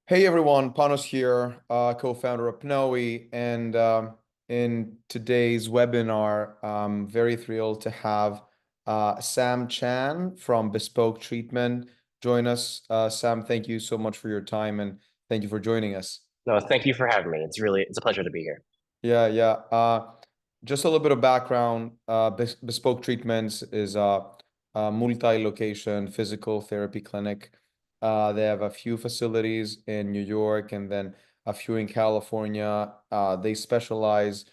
Hey everyone, Panos here, co-founder of PNOE, and in today's webinar, I'm very thrilled to have Sam Chan from Bespoke Treatment join us. Sam, thank you so much for your time and thank you for joining us. No, thank you for having me. It's a pleasure to be here. Yeah, yeah. Just a little bit of background. Bespoke Treatments is a multi-location physical therapy clinic. They have a few facilities in New York and then a few in California. They specialize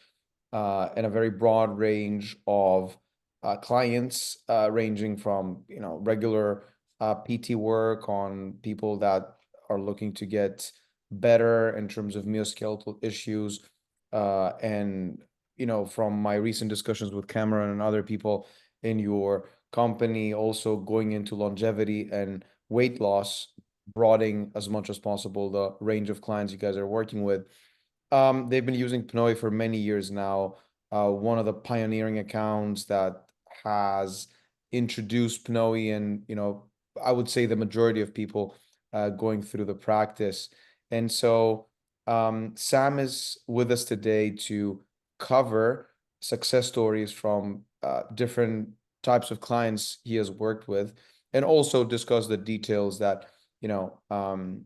in a very broad range of clients, ranging from regular PT work on people that are looking to get better in terms of musculoskeletal issues, and from my recent discussions with Cameron and other people in your company, also going into longevity and weight loss, broadening as much as possible the range of clients you guys are working with. They've been using PNOE for many years now. One of the pioneering accounts that has introduced PNOE, and I would say the majority of people going through the practice. And so Sam is with us today to cover success stories from different types of clients he has worked with, and also discuss the details that kind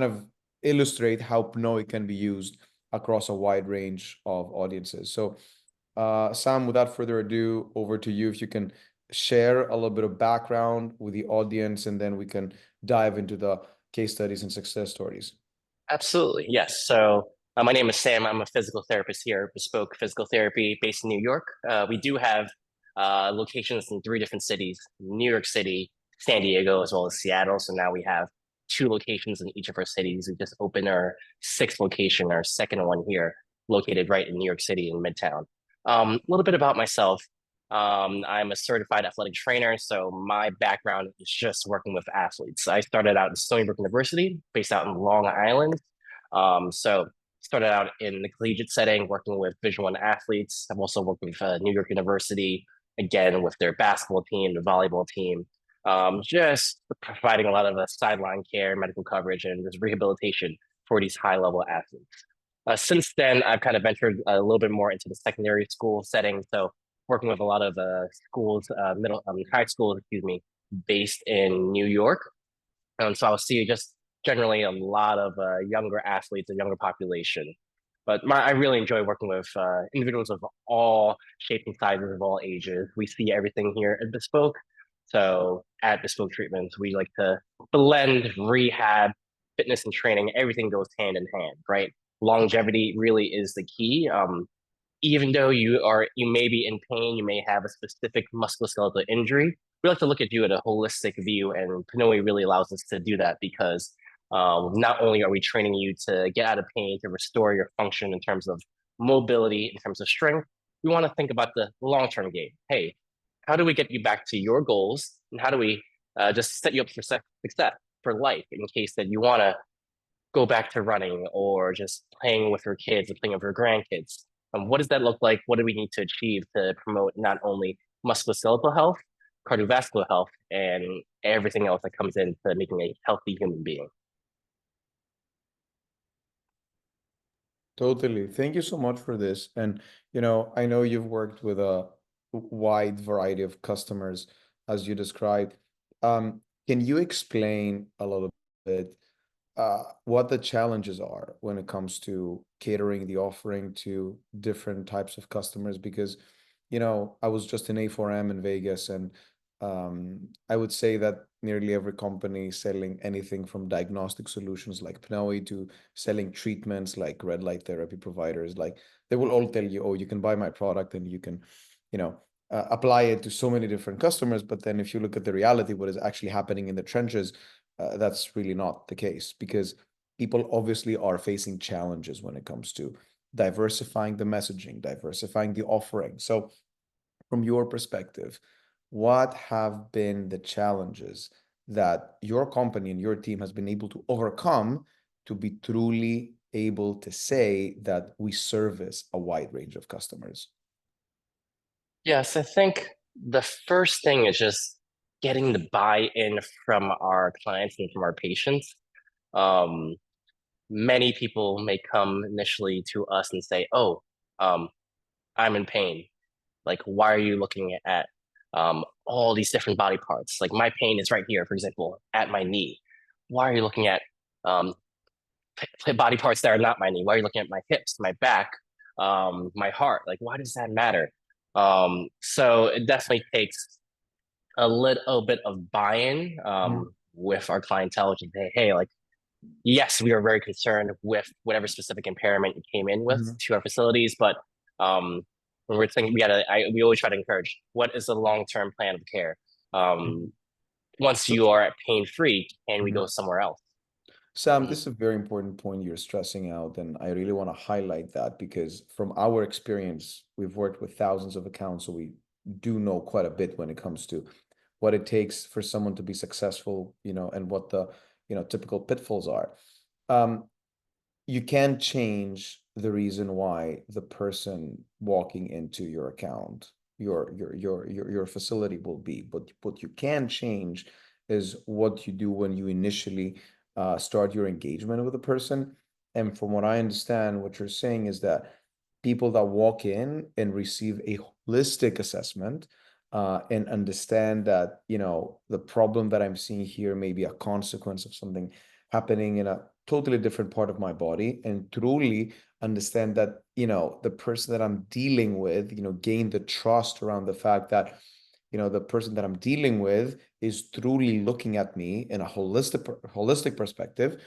of illustrate how PNOE can be used across a wide range of audiences. So, Sam, without further ado, over to you. If you can share a little bit of background with the audience, and then we can dive into the case studies and success stories. Absolutely, yes. So my name is Sam. I'm a physical therapist here at Bespoke Physical Therapy based in New York. We do have locations in three different cities: New York City, San Diego, as well as Seattle. So now we have two locations in each of our cities. We just opened our sixth location, our second one here, located right in New York City in Midtown. A little bit about myself. I'm a certified athletic trainer, so my background is just working with athletes. I started out in Stony Brook University, based out in Long Island. So started out in the collegiate setting, working with Division I athletes. I've also worked with New York University, again with their basketball team, the volleyball team, just providing a lot of sideline care, medical coverage, and just rehabilitation for these high-level athletes. Since then, I've kind of ventured a little bit more into the secondary school setting. So working with a lot of schools, high schools, excuse me, based in New York. And so I'll see just generally a lot of younger athletes, a younger population. But I really enjoy working with individuals of all shapes and sizes, of all ages. We see everything here at Bespoke. So at Bespoke Treatments, we like to blend rehab, fitness, and training. Everything goes hand in hand, right? Longevity really is the key. Even though you may be in pain, you may have a specific musculoskeletal injury, we like to look at you at a holistic view, and PNOE really allows us to do that because not only are we training you to get out of pain, to restore your function in terms of mobility, in terms of strength, we want to think about the long-term game. Hey, how do we get you back to your goals, and how do we just set you up for success for life in case that you want to go back to running or just playing with your kids or playing with your grandkids? What does that look like? What do we need to achieve to promote not only musculoskeletal health, cardiovascular health, and everything else that comes into making a healthy human being? Totally. Thank you so much for this. And, I know you've worked with a wide variety of customers, as you described. Can you explain a little bit what the challenges are when it comes to catering the offering to different types of customers? Because, I was just in A4M in Vegas, and I would say that nearly every company selling anything from diagnostic solutions like PNOE to selling treatments like red light therapy providers, like they will all tell you, oh, you can buy my product and you can, apply it to so many different customers. But then if you look at the reality, what is actually happening in the trenches, that's really not the case, because people obviously are facing challenges when it comes to diversifying the messaging, diversifying the offering. So from your perspective, what have been the challenges that your company and your team has been able to overcome to be truly able to say that we service a wide range of customers? Yes, I think the first thing is just getting the buy-in from our clients and from our patients. Many people may come initially to us and say, "Oh, I'm in pain. Like, why are you looking at all these different body parts? Like, my pain is right here, for example, at my knee. Why are you looking at um, body parts that are not my knee? Why are you looking at my hips, my back, my heart? Like, why does that matter?" So it definitely takes a little bit of buy-in with our clientele to say, "Hey, like, yes, we are very concerned with whatever specific impairment you came in with to our facilities, but when we're thinking, we always try to encourage what is the long-term plan of care. Once you are pain-free, can we go somewhere else?" Sam, this is a very important point you're stressing out, and I really want to highlight that because from our experience, we've worked with thousands of accounts, so we do know quite a bit when it comes to what it takes for someone to be successful, and what the, typical pitfalls are. You can change the reason why the person walking into your account, your facility will be, but what you can change is what you do when you initially start your engagement with a person. And from what I understand, what you're saying is that people that walk in and receive a holistic assessment and understand that, the problem that I'm seeing here may be a consequence of something happening in a totally different part of my body, and truly understand that, the person that I'm dealing with, gain the trust around the fact that, the person that I'm dealing with is truly looking at me in a holistic perspective.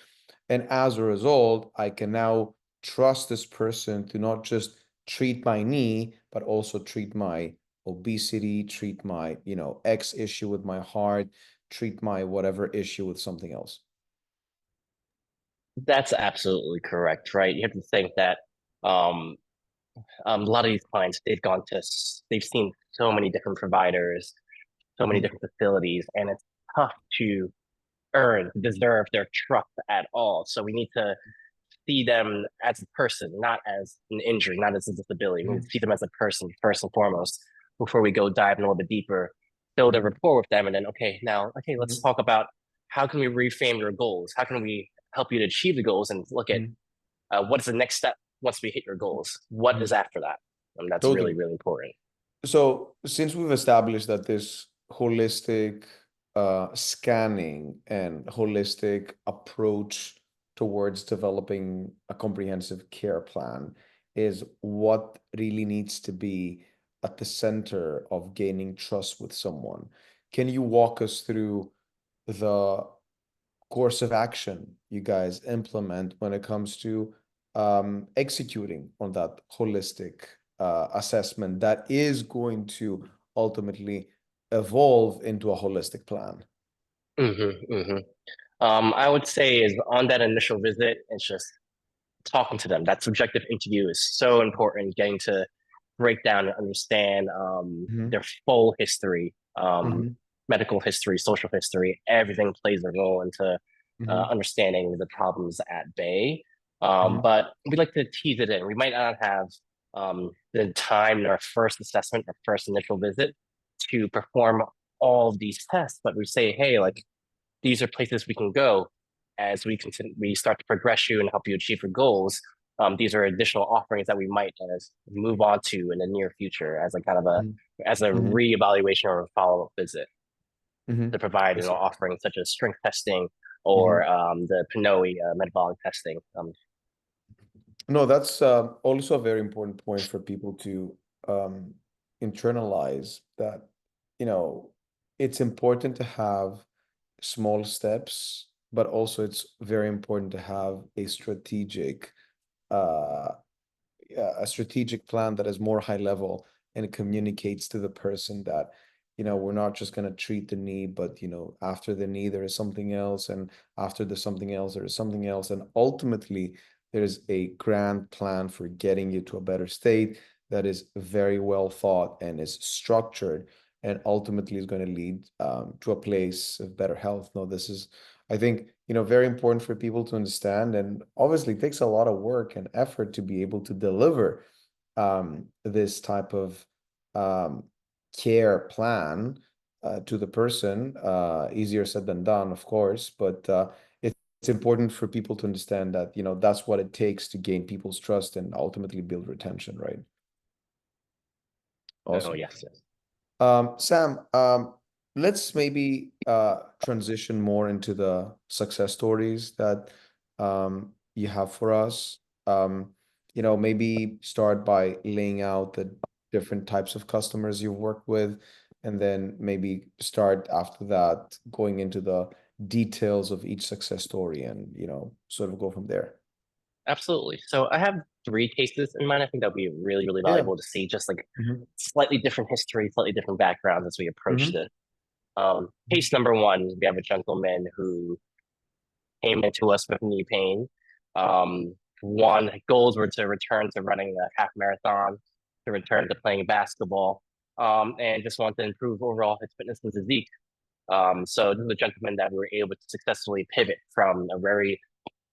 And as a result, I can now trust this person to not just treat my knee, but also treat my obesity, treat my, X issue with my heart, treat my whatever issue with something else. That's absolutely correct, right? You have to think that um, a lot of these clients, they've seen so many different providers, so many different facilities, and it's tough to deserve their trust at all. So we need to see them as a person, not as an injury, not as a disability. We need to see them as a person first and foremost before we go dive in a little bit deeper, build a rapport with them, and then okay, let's talk about how can we reframe your goals? How can we help you to achieve the goals and look at what's the next step once we hit your goals? What is after that? And that's really, Totally. really important. So since we've established that this holistic scanning and holistic approach towards developing a comprehensive care plan is what really needs to be at the center of gaining trust with someone, can you walk us through the course of action you guys implement when it comes to executing on that holistic assessment that is going to ultimately evolve into a holistic plan? I would say is on that initial visit, it's just talking to them. That subjective interview is so important, getting to break down and understand their full history, medical history, social history. Everything plays a role into understanding the problems at bay. But we like to tease it in. We might not have the time in our first assessment, our first initial visit, to perform all of these tests, but we say, hey, like, these are places we can go as we start to progress you and help you achieve your goals. These are additional offerings that we might move on to in the near future as a kind of a reevaluation or a follow-up visit to provide offerings such as strength testing or the PNOE metabolic testing. No, that's also a very important point for people to internalize that, it's important to have small steps, but also it's very important to have uh, a strategic plan that is more high level, and it communicates to the person that, we're not just going to treat the knee, but, after the knee, there is something else. And after the something else, there is something else. And ultimately, there's a grand plan for getting you to a better state that is very well thought and is structured, and ultimately is going to lead to a place of better health. No, this is, I think, very important for people to understand. And obviously, it takes a lot of work and effort to be able to deliver this type of care plan to the person. Easier said than done, of course, but it's important for people to understand that, that's what it takes to gain people's trust and ultimately build retention, right? Oh, Awesome. yes, yes. Sam, let's maybe transition more into the success stories that you have for us. Maybe start by laying out the different types of customers you've worked with, and then maybe start after that going into the details of each success story and, sort of go from there. Absolutely. So I have three cases in mind. I think that would be really, really Yeah. valuable to see just like Mhm. slightly different history, slightly different backgrounds as we approach Mhm. this. Case number one, we have a gentleman who came into us with knee pain. One, goals were to return to running a half marathon, to return to playing basketball, and just want to improve overall his fitness and physique. So this is a gentleman that we were able to successfully pivot from a very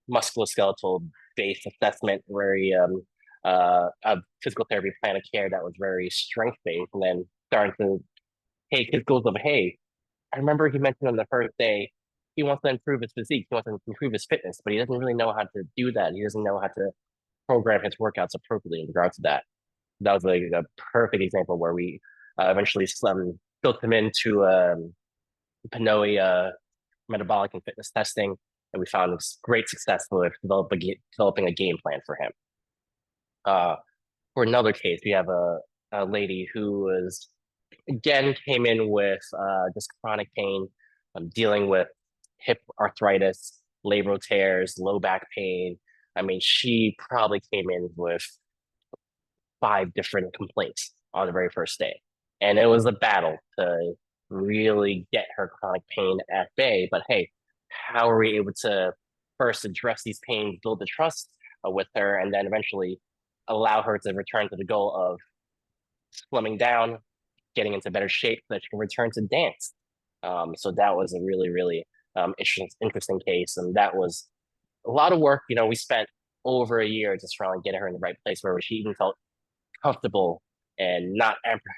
musculoskeletal based assessment, very a physical therapy plan of care that was very strength based, and then starting to take his goals of, hey, I remember he mentioned on the first day he wants to improve his physique, he wants to improve his fitness, but he doesn't really know how to do that. He doesn't know how to program his workouts appropriately in regards to that. That was like a perfect example where we eventually built him into PNOE metabolic and fitness testing, and we found great success with developing a game plan for him. For another case, we have a lady who was again came in with just chronic pain, dealing with hip arthritis, labral tears, low back pain. I mean, she probably came in with 5 different complaints on the very first day. And it was a battle to really get her chronic pain at bay. But hey, how are we able to first address these pains, build the trust with her, and then eventually allow her to return to the goal of slimming down, getting into better shape so that she can return to dance. So that was a really, really interesting case. And that was a lot of work. We spent over a year just trying to get her in the right place where she even felt comfortable and not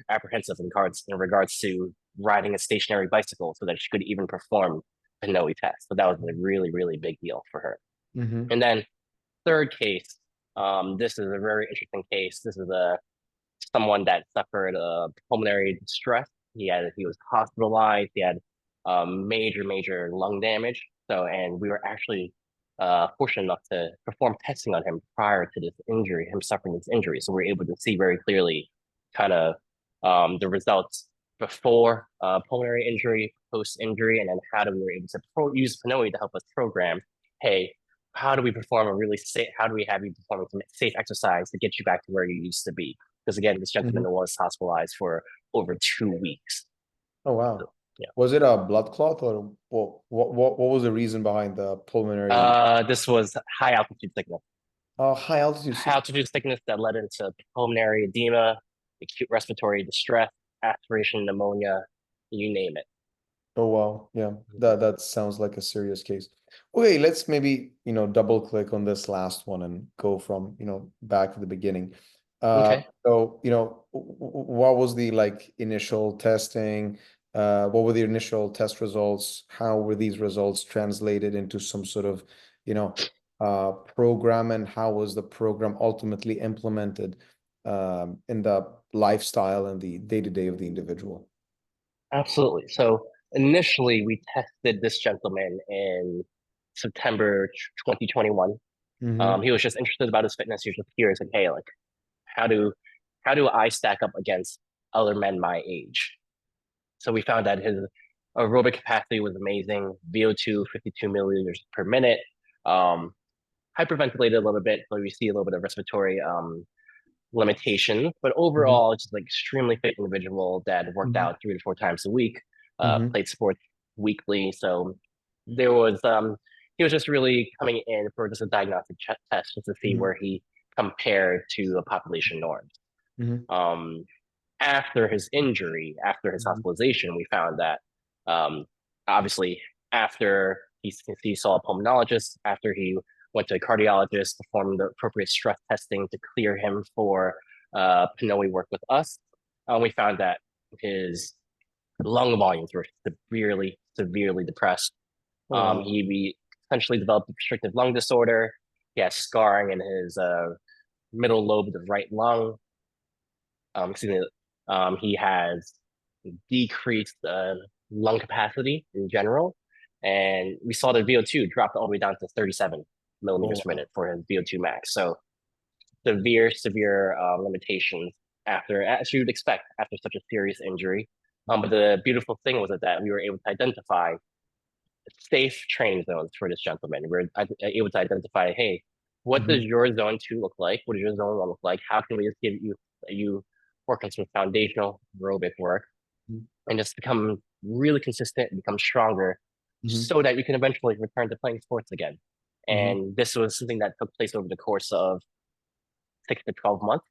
apprehensive in regards to riding a stationary bicycle so that she could even perform the PNOE test. So that was a really, really big deal for her. Mhm. And then third case, this is a very interesting case. This is someone that suffered pulmonary distress. He was hospitalized. He had major lung damage. And we were actually fortunate enough to perform testing on him prior to this injury, him suffering this injury. So we're able to see very clearly kind of the results before pulmonary injury, post injury, and then how we were able to use PNOE to help us program, hey, how do we perform a really safe, how do we have you perform a safe exercise to get you back to where you used to be? Because again, this gentleman was hospitalized for over 2 weeks. Oh, wow. So, yeah. Was it a blood clot, or what was the reason behind the pulmonary? This was high altitude sickness. High altitude. High altitude sickness that led into pulmonary edema, acute respiratory distress, aspiration pneumonia, you name it. Oh, wow. Yeah, that sounds like a serious case. Okay, let's maybe, double click on this last one and go from, back to the beginning. Okay. So, what was the initial testing? What were the initial test results? How were these results translated into some sort of, program, and how was the program ultimately implemented in the lifestyle and the day-to-day of the individual? Absolutely. So initially, we tested this gentleman in September 2021. Mm-hmm. He was just interested about his fitness. He was just curious, like, hey, like, how do how do I stack up against other men my age? So we found that his aerobic capacity was amazing. VO2, 52 milliliters per minute. Um, Hyperventilated a little bit, so we see a little bit of respiratory limitations. But Mm-hmm. overall, it's just like extremely fit individual that worked Mm-hmm. out 3 to 4 times a week, Mm-hmm. played sports weekly. So there was he was just really coming in for just a diagnostic test just to see Mm-hmm. where he compared to a population norm. Mm-hmm. Um, After his injury, after his Mm-hmm. hospitalization, we found that obviously after he saw a pulmonologist, after he went to a cardiologist, performed the appropriate stress testing to clear him for PNOE work with us, we found that his lung volumes were severely depressed. Oh, wow. He potentially developed obstructive lung disorder. He has scarring in his middle lobe of the right lung. Excuse me. He has decreased lung capacity in general, and we saw the VO2 dropped all the way down to 37 millimeters per minute for his VO2 max. So severe limitations after, as you would expect, after such a serious injury. But the beautiful thing was that we were able to identify safe training zones for this gentleman. We're able to identify, hey, what does your zone 2 look like? What does your zone 1 look like? How can we just give you work on some foundational aerobic work and just become really consistent, become stronger, so that you can eventually return to playing sports again. And this was something that took place over the course of 6 to 12 months.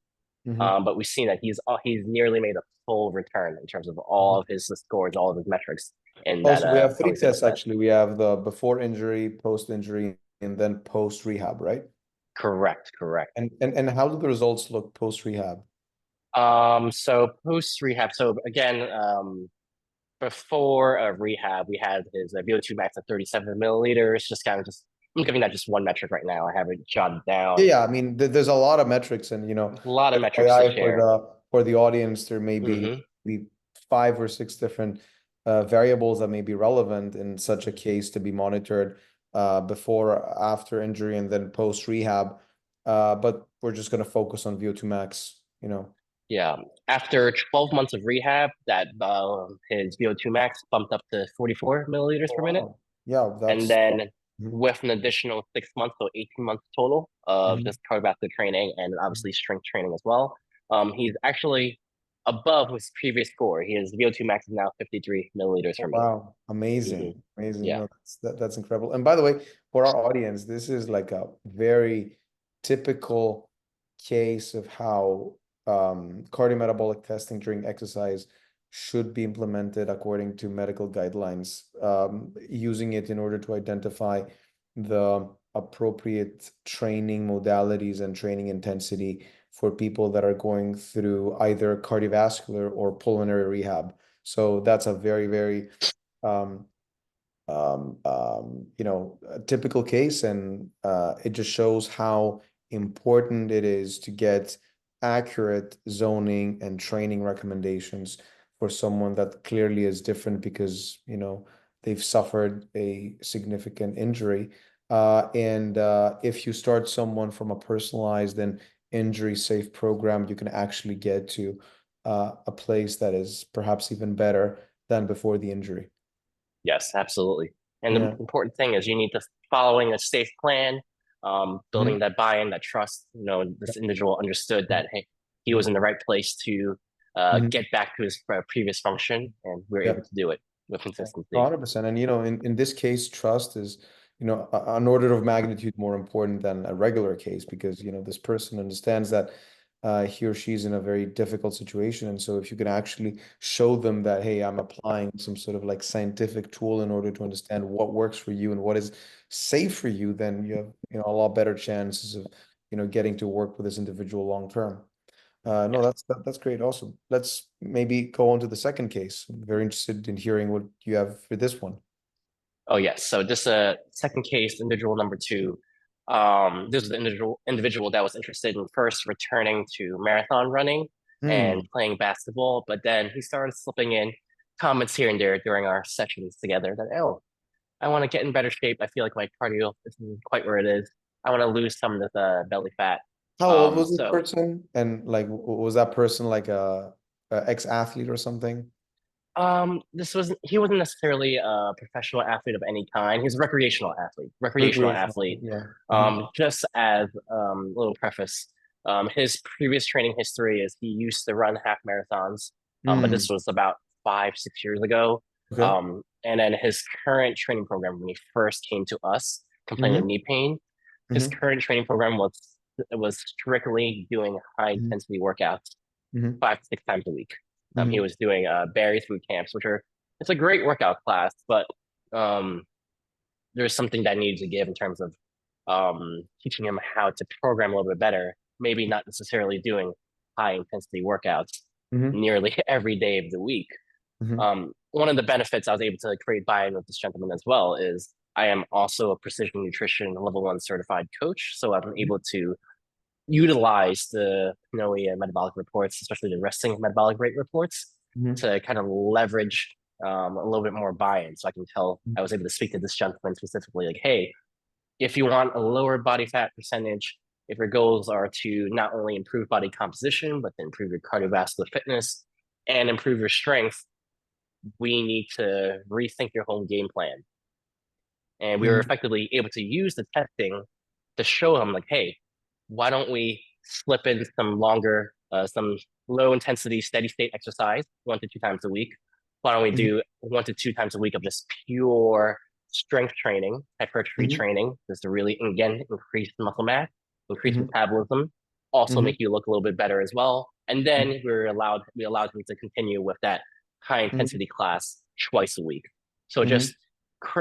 But we've seen that he's nearly made a full return in terms of all of his scores, all of his metrics. And also, we have 3 tests actually. We have the before injury, post injury, and then post rehab, right? Correct. And how do the results look post rehab? So post rehab. So again, before rehab, we had his VO2 max at 37 milliliters. I'm giving that just one metric right now. I have it jotted down. Yeah. I mean, there's a lot of metrics, and a lot of metrics to share. For the audience, there may be 5 or 6 different variables that may be relevant in such a case to be monitored before, after injury, and then post rehab. But we're just going to focus on VO2 max. Yeah, after 12 months of rehab, that his VO2 max bumped up to 44 milliliters per minute. Yeah, and then with an additional 6 months, so 18 months total of just cardiovascular training and obviously strength training as well. He's actually above his previous score. His VO2 max is now 53 milliliters per minute. Wow, amazing. Yeah, that's incredible. And by the way, for our audience, this is like a very typical case of how cardiometabolic testing during exercise should be implemented according to medical guidelines, using it in order to identify the appropriate training modalities and training intensity for people that are going through either cardiovascular or pulmonary rehab. So that's a very, very a typical case, and it just shows how important it is to get accurate zoning and training recommendations for someone that clearly is different because they've suffered a significant injury. And if you start someone from a personalized and injury safe program, you can actually get to a place that is perhaps even better than before the injury. Yes, absolutely. And the important thing is you need to following a safe plan, building that buy-in, that trust. This individual understood that, hey, he was in the right place to get back to his previous function, and we were able to do it with consistency. 100%. And in this case, trust is an order of magnitude more important than a regular case, because this person understands that he or she's in a very difficult situation. And so if you can actually show them that, hey, I'm applying some sort of like scientific tool in order to understand what works for you and what is safe for you, then you have a lot better chances of getting to work with this individual long term. No, that's great. Awesome. Let's maybe go on to the second case. I'm very interested in hearing what you have for this one. Oh, yes. So this second case, individual number 2. This is the individual that was interested in first returning to marathon running and playing basketball, but then he started slipping in comments here and there during our sessions together that, oh, I want to get in better shape. I feel like my cardio isn't quite where it is. I want to lose some of this belly fat. How old was this person? And like, was that person like a ex-athlete or something? He wasn't necessarily a professional athlete of any kind. He's a recreational athlete. Yeah. Just as a little preface, his previous training history is he used to run half marathons, but this was about 5-6 years ago. Okay. And then his current training program, when he first came to us complaining of knee pain, his current training program was strictly doing high intensity workouts 5 to 6 times a week. He was doing Barry's boot camps, it's a great workout class, but there's something that needs to give in terms of teaching him how to program a little bit better. Maybe not necessarily doing high intensity workouts nearly every day of the week. One of the benefits I was able to create buy-in with this gentleman as well is I am also a precision nutrition level 1 certified coach. So I'm able to utilize the PNOE metabolic reports, especially the resting metabolic rate reports, Mhm. to kind of leverage a little bit more buy-in. So I was able to speak to this gentleman specifically, like, hey, if you want a lower body fat percentage, if your goals are to not only improve body composition, but then improve your cardiovascular fitness and improve your strength, we need to rethink your whole game plan. And we were Mhm. effectively able to use the testing to show him, like, hey, why don't we slip in some longer, some low intensity, steady state exercise 1 to 2 times a week? Why don't we Mhm. do 1 to 2 times a week of just pure strength training, hypertrophy Mhm. training, just to really, again, increase muscle mass, increase Mhm. metabolism, also Mhm. make you look a little bit better as well. And then we allowed him to continue with that high Mhm. intensity class twice a week. So Mhm. just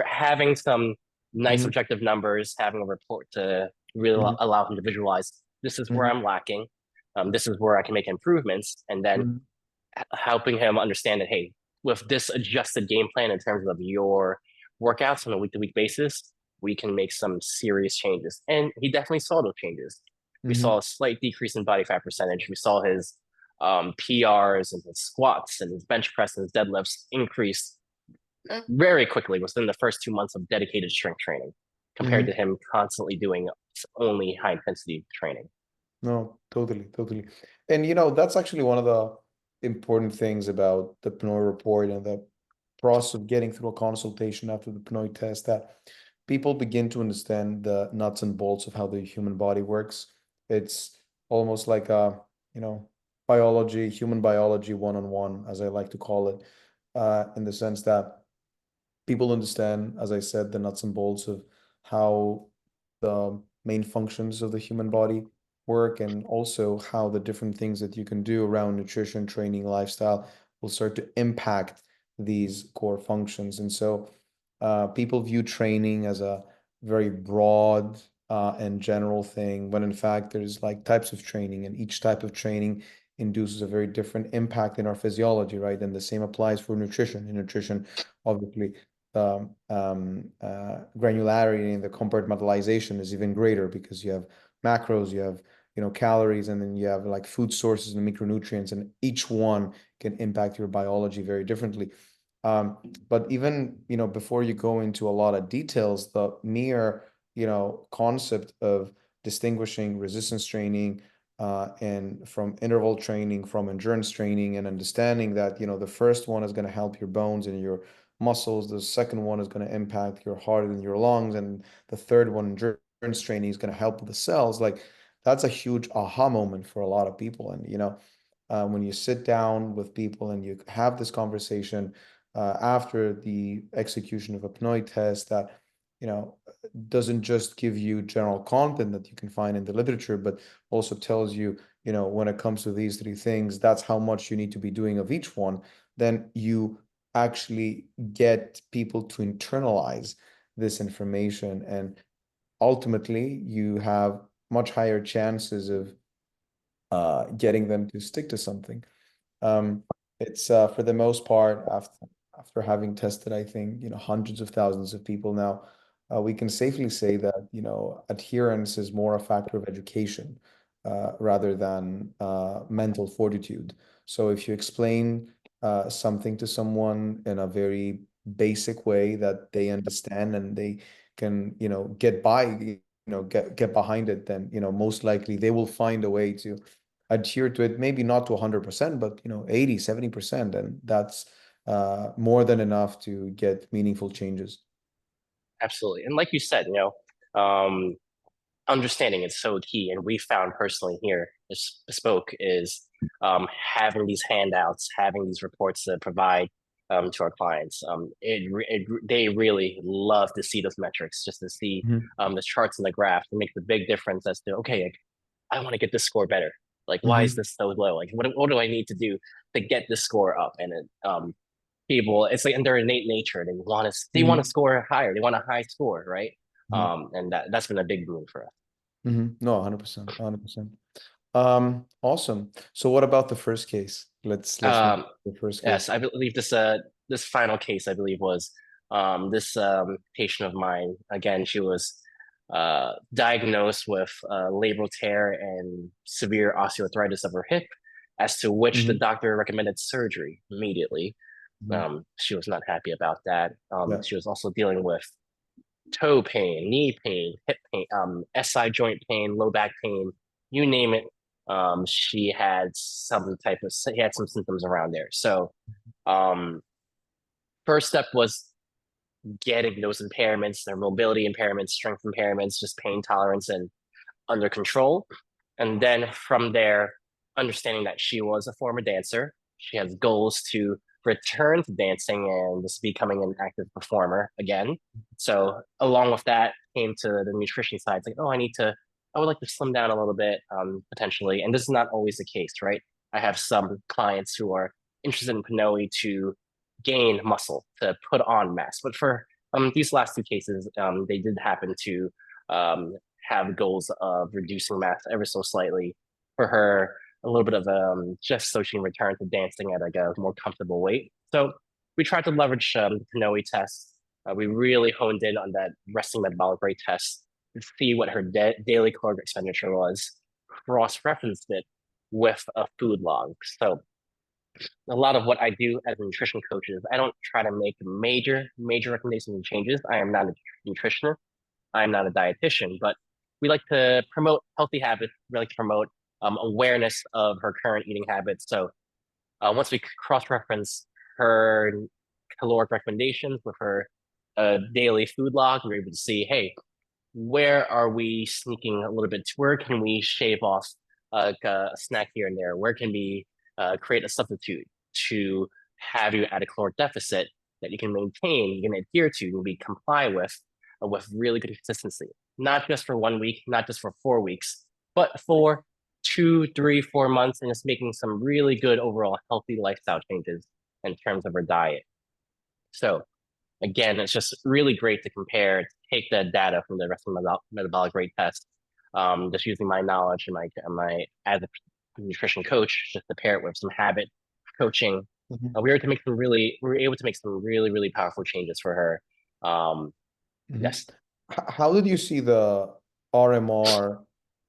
having some nice Mhm. objective numbers, having a report to really Mhm. allow him to visualize, this is where Mhm. I'm lacking. This is where I can make improvements. And then Mhm. helping him understand that, hey, with this adjusted game plan in terms of your workouts on a week to week basis, we can make some serious changes. And he definitely saw those changes. We saw Mhm. a slight decrease in body fat percentage. We saw his PRs and his squats and his bench press and his deadlifts increase very quickly within the first 2 months of dedicated strength training compared to Mhm. him constantly doing only high intensity training. No, totally, totally. And that's actually one of the important things about the PNOE report and the process of getting through a consultation after the PNOE test, that people begin to understand the nuts and bolts of how the human body works. It's almost like you know, biology, human biology one-on-one, as I like to call it, in the sense that people understand, as I said, the nuts and bolts of how the main functions of the human body work, and also how the different things that you can do around nutrition, training, lifestyle will start to impact these core functions. And so people view training as a very broad and general thing, when in fact there's like types of training, and each type of training induces a very different impact in our physiology, right? And the same applies for nutrition. In nutrition, obviously, the granularity and the compartmentalization is even greater, because you have macros, you have calories, and then you have like food sources and micronutrients, and each one can impact your biology very differently. But even before you go into a lot of details, the mere concept of distinguishing resistance training and from interval training, from endurance training, and understanding that the first one is going to help your bones and your muscles, the second one is going to impact your heart and your lungs, and the third one, endurance training, is going to help with the cells. Like, that's a huge aha moment for a lot of people. And when you sit down with people and you have this conversation after the execution of a PNOE test, that you know doesn't just give you general content that you can find in the literature, but also tells you, when it comes to these three things, that's how much you need to be doing of each one. Then you actually get people to internalize this information, and ultimately you have much higher chances of getting them to stick to something. Um, it's for the most part, after having tested, I think, hundreds of thousands of people now, we can safely say that, adherence is more a factor of education rather than mental fortitude. So if you explain something to someone in a very basic way that they understand and they can, get by, get behind it, then, most likely they will find a way to adhere to it, maybe not to 100%, but 80, 70%. And that's more than enough to get meaningful changes. Absolutely. And like you said, um, understanding is so key. And we found personally here, this Bespoke is having these handouts, having these reports to provide to our clients. They really love to see those metrics, just to see Mhm. the charts and the graph to make the big difference as to, okay, like, I want to get this score better. Like, why is Mhm. this so low? Like, what do I need to do to get this score up? And people, it's like in their innate nature, they want to Mhm. score higher. They want a high score, right? Mhm. And that's been a big boon for us. No, 100%, 100%. Awesome. So what about the first case? Let's move Um, to the first case. yes, I believe this final case I believe was This patient of mine, again, she was diagnosed with labral tear and severe osteoarthritis of her hip, as to which the doctor recommended surgery immediately. She was not happy about that. Yeah. She was also dealing with toe pain, knee pain, hip pain, SI joint pain, low back pain, you name it. She had some symptoms around there. So, first step was getting those impairments, their mobility impairments, strength impairments, just pain tolerance and under control. And then from there, understanding that she was a former dancer, she has goals to return to dancing and just becoming an active performer again. So along with that came to the nutrition side. It's like, oh, I would like to slim down a little bit, potentially. And this is not always the case, right? I have some clients who are interested in PNOE to gain muscle, to put on mass. But for these last two cases, they did happen to have goals of reducing mass ever so slightly. For her, a little bit of just so she can return to dancing at like a more comfortable weight. So we tried to leverage the PNOE test. We really honed in on that resting metabolic rate test to see what her daily caloric expenditure was, cross-referenced it with a food log. So a lot of what I do as a nutrition coach is I don't try to make major recommendations and changes. I am not a nutritionist. I am not a dietitian, but we like to promote healthy habits. We like to promote awareness of her current eating habits. So once we cross-reference her caloric recommendations with her daily food log, we're able to see, hey, where are we sneaking a little bit? Where can we shave off a snack here and there? Where can we create a substitute to have you at a caloric deficit that you can maintain, you can adhere to, you'll be comply with really good consistency, not just for 1 week, not just for 4 weeks, but for 2, 3, 4 months, and just making some really good overall healthy lifestyle changes in terms of her diet. So again, it's just really great to compare, take the data from the resting metabolic rate test, just using my knowledge and my as a nutrition coach, just to pair it with some habit coaching. We were able to make some really powerful changes for her. Yes. How did you see the RMR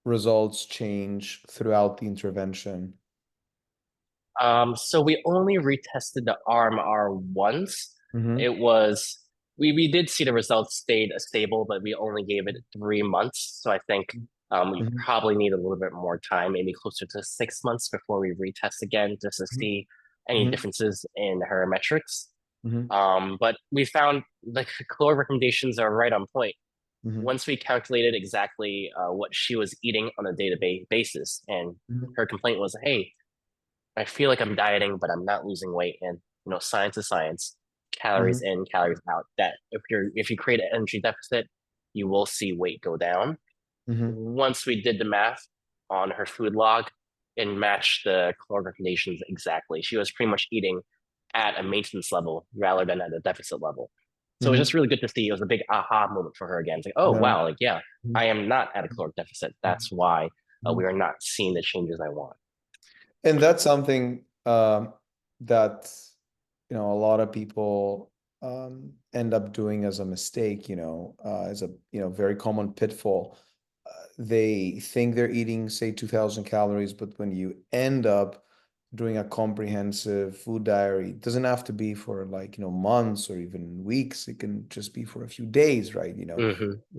results change throughout the intervention? So we only retested the RMR once. It was we did see the results stayed stable, but we only gave it 3 months. So I think we probably need a little bit more time, maybe closer to 6 months before we retest again, just to see any differences in her metrics. But we found the caloric recommendations are right on point. Once we calculated exactly what she was eating on a day-to-day basis, and her complaint was, hey, I feel like I'm dieting, but I'm not losing weight. And science is science, calories in, calories out. That if you create an energy deficit, you will see weight go down. Once we did the math on her food log, it matched the caloric recommendations exactly. She was pretty much eating at a maintenance level rather than at a deficit level. So it was just really good to see. It was a big aha moment for her again. It's like, oh, wow, like, yeah, I am not at a caloric deficit. That's why we are not seeing the changes I want. And that's something that a lot of people end up doing as a mistake, as a very common pitfall. They think they're eating, say, 2,000 calories, but when you end up doing a comprehensive food diary, it doesn't have to be for months or even weeks. It can just be for a few days, right?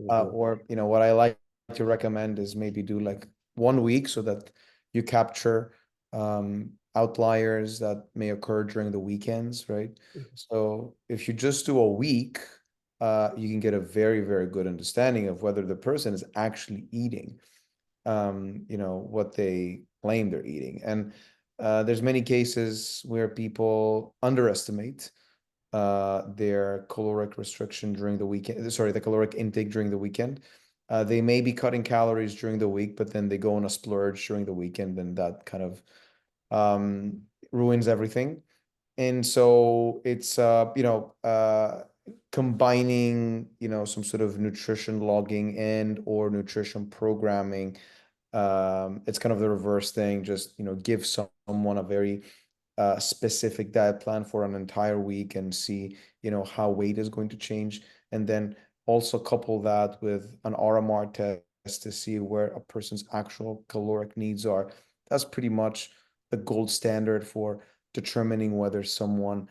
Or what I like to recommend is maybe do like 1 week so that you capture outliers that may occur during the weekends, right? So if you just do a week, you can get a very good understanding of whether the person is actually eating what they claim they're eating. And there's many cases where people underestimate their caloric restriction during the weekend, sorry, the caloric intake during the weekend. They may be cutting calories during the week, but then they go on a splurge during the weekend, and that kind of ruins everything. And so it's combining some sort of nutrition logging and or nutrition programming. It's kind of the reverse thing. Just give someone a very a specific diet plan for an entire week and see, how weight is going to change. And then also couple that with an RMR test to see where a person's actual caloric needs are. That's pretty much the gold standard for determining whether someone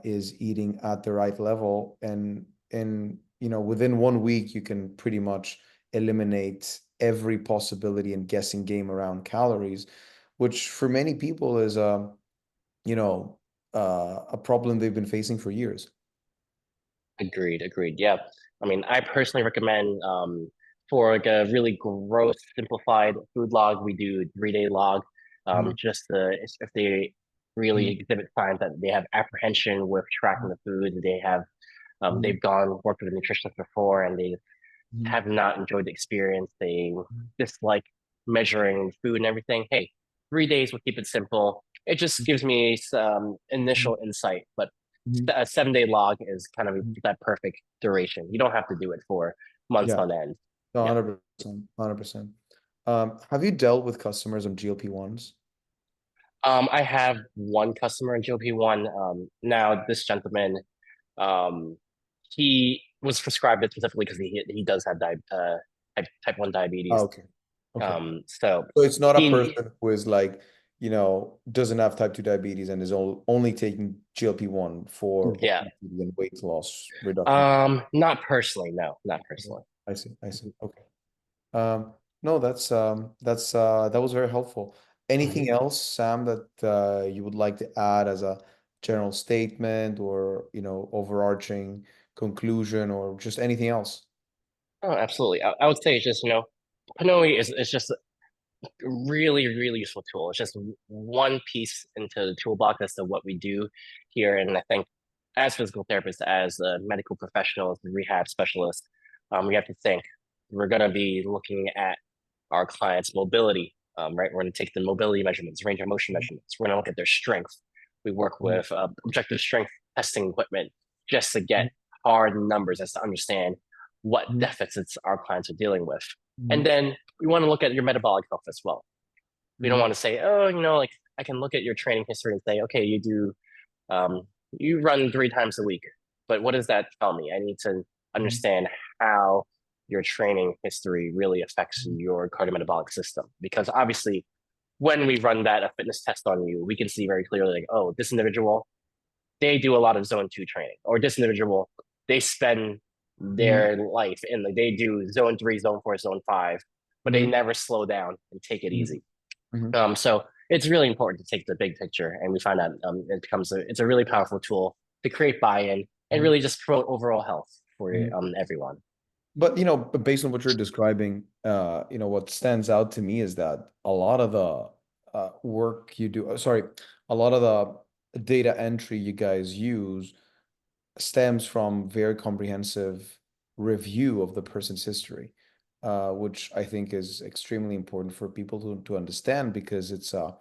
is eating at the right level. And within 1 week, you can pretty much eliminate every possibility and guessing game around calories, which for many people is a problem they've been facing for years. Agreed. Yeah. I mean, I personally recommend for like a really gross, simplified food log, we do 3-day log. Just if they really exhibit signs that they have apprehension with tracking the food, they have they've worked with a nutritionist before and they have not enjoyed the experience. They dislike measuring food and everything. Hey, 3 days, we'll keep it simple. It just gives me some initial insight, but a 7-day log is kind of that perfect duration. You don't have to do it for months on end. No, 100%, 100%. Have you dealt with customers on GLP-1s? I have one customer in GLP-1. Now this gentleman, he was prescribed it specifically because he does have type 1 diabetes. Oh, okay. So it's not a person who is like, doesn't have type 2 diabetes and is only taking GLP-1 for obesity and weight loss reduction. Not personally, no, not personally. I see. Okay. No, that was very helpful. Anything else, Sam, that you would like to add as a general statement or, overarching conclusion or just anything else? Oh, absolutely. I would say it's just, PNOE is just a really, really useful tool. It's just one piece into the toolbox as to what we do here. And I think as physical therapists, as medical professionals, rehab specialists, we have to think we're going to be looking at our clients' mobility, right? We're going to take the mobility measurements, range of motion measurements. We're going to look at their strength. We work with objective strength testing equipment just to get hard numbers as to understand what deficits our clients are dealing with. And then we want to look at your metabolic health as well. We don't want to say, oh, like I can look at your training history and say, okay, you run 3 times a week, but what does that tell me? I need to understand how your training history really affects your cardiometabolic system. Because obviously, when we run a fitness test on you, we can see very clearly, like, oh, this individual, they do a lot of zone 2 training, or this individual, they spend their life in they do zone 3, zone 4, zone 5, but they never slow down and take it easy. So it's really important to take the big picture, and we find that it's a really powerful tool to create buy-in and really just promote overall health for everyone. But based on what you're describing, what stands out to me is that a lot of the work you do, a lot of the data entry you guys use stems from very comprehensive review of the person's history, which I think is extremely important for people to understand, because it's a,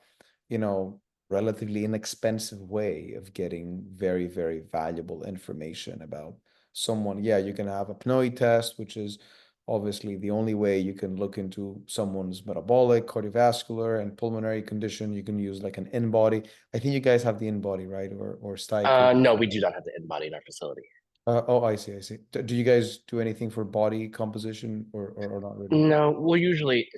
relatively inexpensive way of getting very, very valuable information about someone. Yeah, you can have a PNOE test, which is obviously the only way you can look into someone's metabolic, cardiovascular, and pulmonary condition. You can use like an in-body. I think you guys have the in-body, right? Or STIC? No, we do not have the in-body in our facility. Oh, I see. Do you guys do anything for body composition or not really? No, we'll usually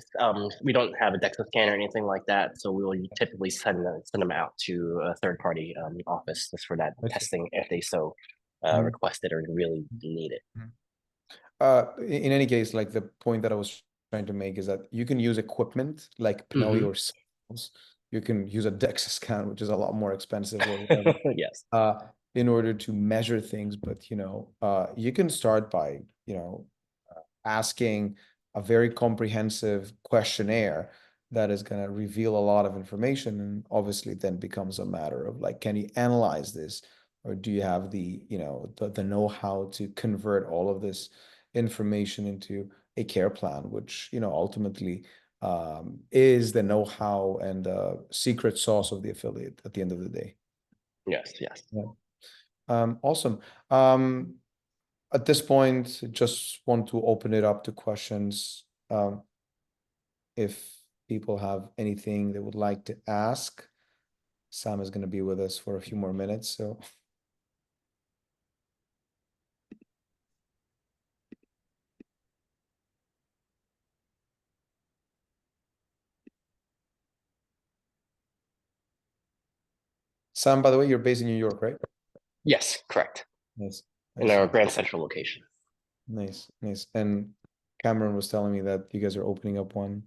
we don't have a DEXA scan or anything like that, so we will typically send them out to a third-party office just for that testing if they so request it or really need it. In any case, like the point that I was trying to make is that you can use equipment like PNOE or cells. You can use a DEXA scan, which is a lot more expensive or whatever. Yes. In order to measure things, but you can start by asking a very comprehensive questionnaire that is going to reveal a lot of information, and obviously then becomes a matter of like, can you analyze this, or do you have the the know-how to convert all of this information into a care plan, which ultimately is the know-how and secret sauce of the affiliate at the end of the day. Yes. Yeah. Awesome. At this point, just want to open it up to questions. If people have anything they would like to ask. Sam is going to be with us for a few more minutes. So Sam, by the way, you're based in New York, right? Yes, correct. Nice. In our Grand Central location. Nice, nice. And Cameron was telling me that you guys are opening up one,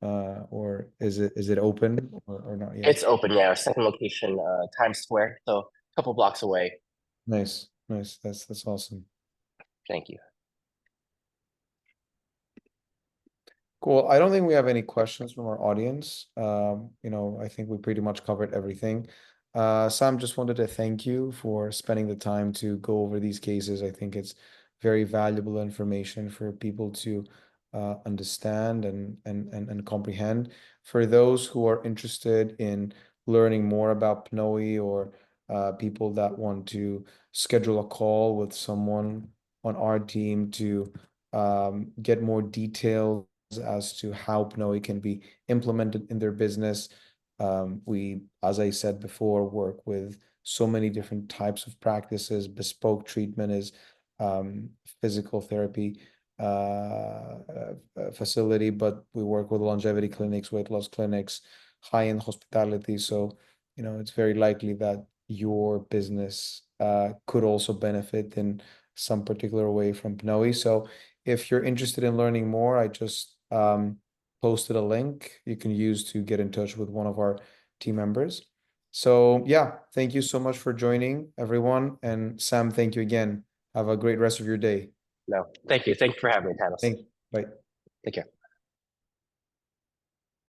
or is it open or not yet? It's open, yeah. Our second location, Times Square, so a couple blocks away. Nice, nice. That's awesome. Thank you. Cool. I don't think we have any questions from our audience. I think we pretty much covered everything. Sam, just wanted to thank you for spending the time to go over these cases. I think it's very valuable information for people to understand and comprehend. For those who are interested in learning more about PNOE or people that want to schedule a call with someone on our team to get more details as to how PNOE can be implemented in their business. We, as I said before, work with so many different types of practices. Bespoke treatment is physical therapy facility, but we work with longevity clinics, weight loss clinics, high-end hospitality. So, it's very likely that your business could also benefit in some particular way from PNOE. So if you're interested in learning more, I just posted a link you can use to get in touch with one of our team members. So yeah, thank you so much for joining, everyone. And Sam, thank you again. Have a great rest of your day. No, thank you. Thank you for having me, Tanis. Thanks. Bye. Take care.